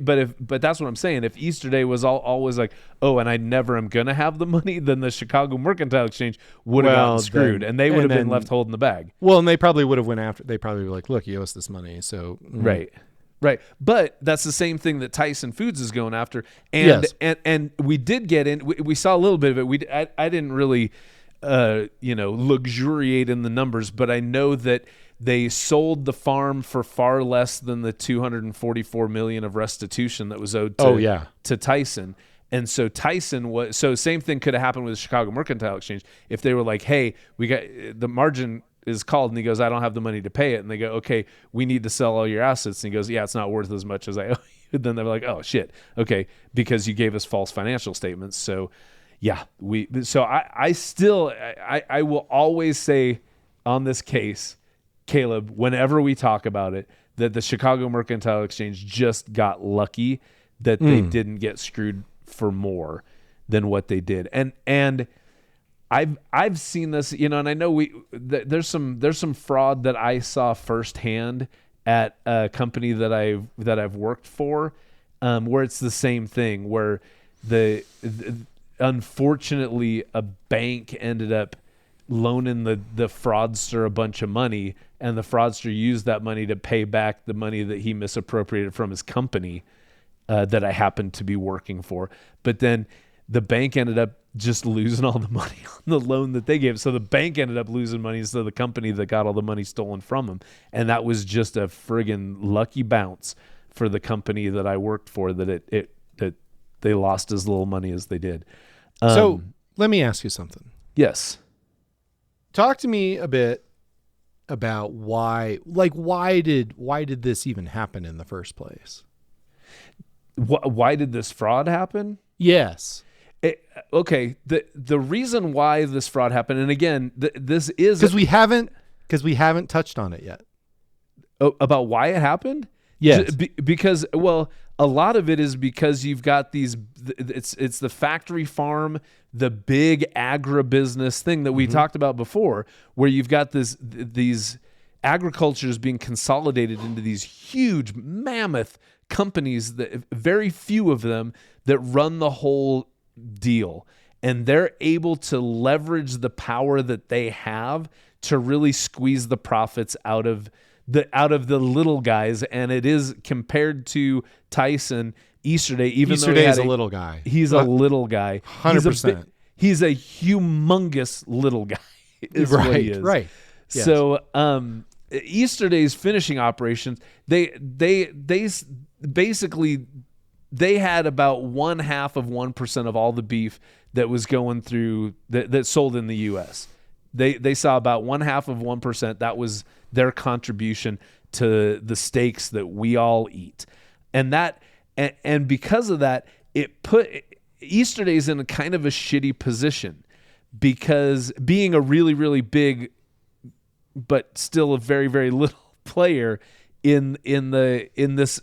but that's what I'm saying. If Easterday was always like, oh, and I never am going to have the money, then the Chicago Mercantile Exchange would have gotten screwed and they would have been left holding the bag. Well, and they probably would have went after, they probably were like, look, you owe us this money. So, Right. But that's the same thing that Tyson Foods is going after. And, and we did get in, we saw a little bit of it. I didn't really, luxuriate in the numbers, but I know that they sold the farm for far less than the $244 million of restitution that was owed to Tyson. And so same thing could have happened with the Chicago Mercantile Exchange. If they were like, hey, we got the margin is called, and he goes, I don't have the money to pay it. And they go, okay, we need to sell all your assets. And he goes, yeah, it's not worth as much as I owe you. Then they're like, oh shit. Okay. Because you gave us false financial statements. So yeah, I will always say on this case, Caleb, whenever we talk about it, that the Chicago Mercantile Exchange just got lucky that they didn't get screwed for more than what they did. And I've seen this, and I know there's some fraud that I saw firsthand at a company that I've worked for, where it's the same thing, where unfortunately a bank ended up loaning the fraudster a bunch of money, and the fraudster used that money to pay back the money that he misappropriated from his company that I happened to be working for. But then the bank ended up just losing all the money on the loan that they gave. So the bank ended up losing money instead of the company that got all the money stolen from them. And that was just a friggin' lucky bounce for the company that I worked for, that they lost as little money as they did. So let me ask you something. Yes. Talk to me a bit about why did this even happen in the first place? Why did this fraud happen? Yes. Okay. The reason why this fraud happened, and again, this is because we haven't touched on it yet. About why it happened? Yes. Because, well, a lot of it is because you've got these. It's the factory farm, the big agribusiness thing that we talked about before, where you've got these agricultures being consolidated into these huge mammoth companies, that very few of them, that run the whole deal, and they're able to leverage the power that they have to really squeeze the profits out of the little guys. And it is, compared to Tyson, Easterday, even though Easterday is a little guy. He's a little guy. 100%. He's a humongous little guy. Is what he is. Right. Yes. So Easterday's finishing operations, they basically, they had about 0.5% of all the beef that was going through that sold in the U.S. They saw about 0.5%. That was their contribution to the steaks that we all eat, and because of that, it put Easterday's in a kind of a shitty position, because being a really, really big but still a very, very little player in this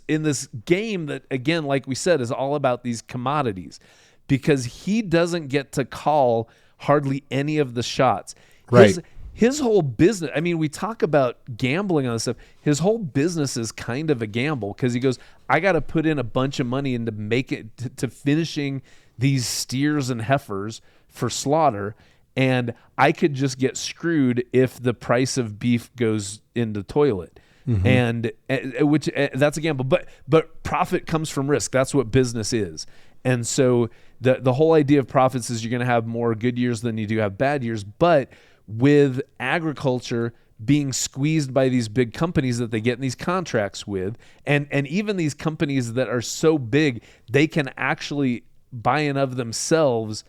game that, again, like we said, is all about these commodities, because he doesn't get to call hardly any of the shots. Right. His whole business, I mean, we talk about gambling on this stuff. His whole business is kind of a gamble, because he goes, I got to put in a bunch of money into make it to finishing these steers and heifers for slaughter, and I could just get screwed if the price of beef goes in the toilet. And which that's a gamble, but profit comes from risk. That's what business is. And so the whole idea of profits is you're going to have more good years than you do have bad years. But with agriculture being squeezed by these big companies that they get in these contracts with, and even these companies that are so big, they can actually, by and of themselves,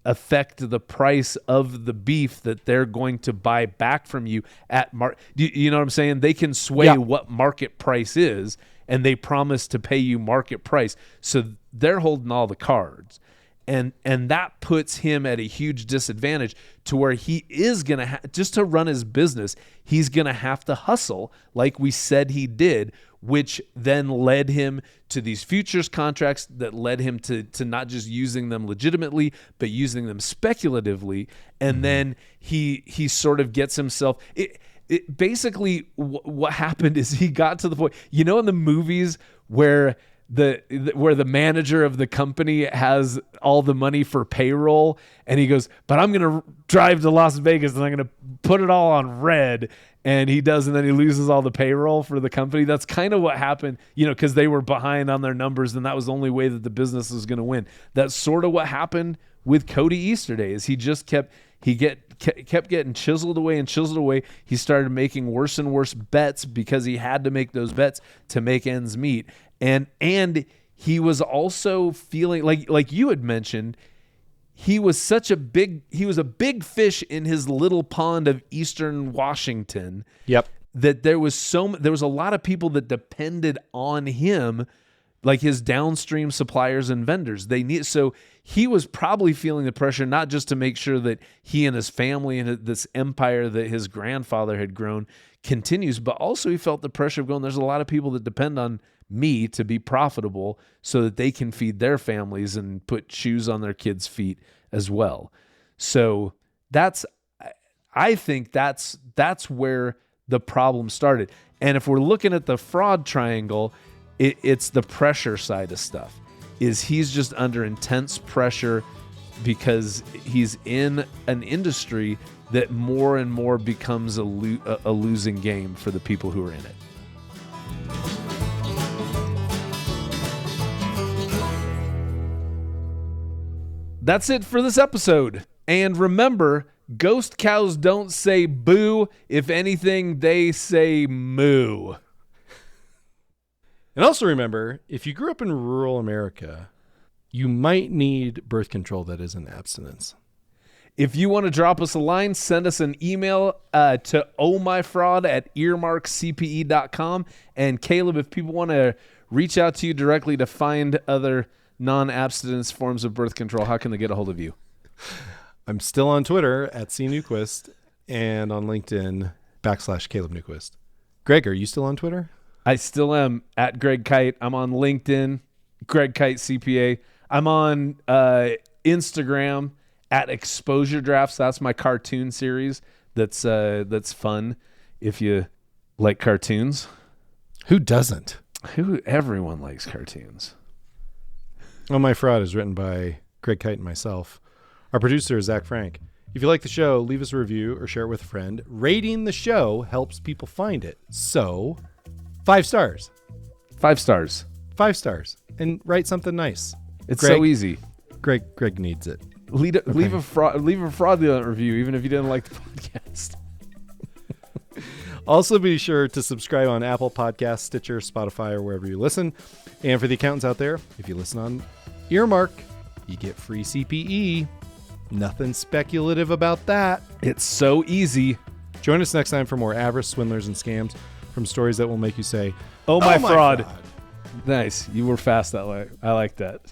affect the price of the beef that they're going to buy back from you at you know what I'm saying? They can sway what market price is, and they promise to pay you market price. So they're holding all the cards. And that puts him at a huge disadvantage, to where he is going to just to run his business, he's going to have to hustle like we said he did, which then led him to these futures contracts that led him to not just using them legitimately, but using them speculatively. And then he sort of gets himself basically what happened is he got to the point, you know, in the movies where the manager of the company has all the money for payroll, and he goes, but I'm going to drive to Las Vegas and I'm going to put it all on red. And he does, and then he loses all the payroll for the company. That's kind of what happened, you know, because they were behind on their numbers, and that was the only way that the business was going to win. That's sort of what happened with Cody Easterday, is he just kept getting chiseled away. He started making worse and worse bets, because he had to make those bets to make ends meet. And he was also feeling like you had mentioned, he was a big fish in his little pond of Eastern Washington. Yep. That there was a lot of people that depended on him, like his downstream suppliers and vendors. So he was probably feeling the pressure, not just to make sure that he and his family and this empire that his grandfather had grown continues, but also he felt the pressure of going, there's a lot of people that depend on me to be profitable so that they can feed their families and put shoes on their kids' feet as well. So I think that's where the problem started. And if we're looking at the fraud triangle, it's the pressure side of stuff. Is he's just under intense pressure because he's in an industry that more and more becomes a losing game for the people who are in it. That's it for this episode. And remember, ghost cows don't say boo. If anything, they say moo. And also remember, if you grew up in rural America, you might need birth control that isn't abstinence. If you want to drop us a line, send us an email to ohmyfraud@earmarkcpe.com. And Caleb, if people want to reach out to you directly to find other non-abstinence forms of birth control, how can they get a hold of you? I'm still on Twitter @CNewquist and on LinkedIn /Caleb Newquist. Greg, are you still on Twitter? I still am @Greg Kyte. I'm on LinkedIn, Greg Kyte CPA. I'm on Instagram @Exposure Drafts. That's my cartoon series. That's fun if you like cartoons. Who doesn't? Everyone likes cartoons. Oh My Fraud is written by Greg Kyte and myself. Our producer is Zach Frank. If you like the show, leave us a review or share it with a friend. Rating the show helps people find it. So, 5 stars. 5 stars. 5 stars. And write something nice. It's so easy. Greg needs it. Leave a fraudulent review, even if you didn't like the podcast. Also, be sure to subscribe on Apple Podcasts, Stitcher, Spotify, or wherever you listen. And for the accountants out there, if you listen on Earmark, you get free CPE. Nothing speculative about that. It's so easy. Join us next time for more avarice, swindlers, and scams from stories that will make you say, "Oh my fraud." Nice. You were fast that way. I like that.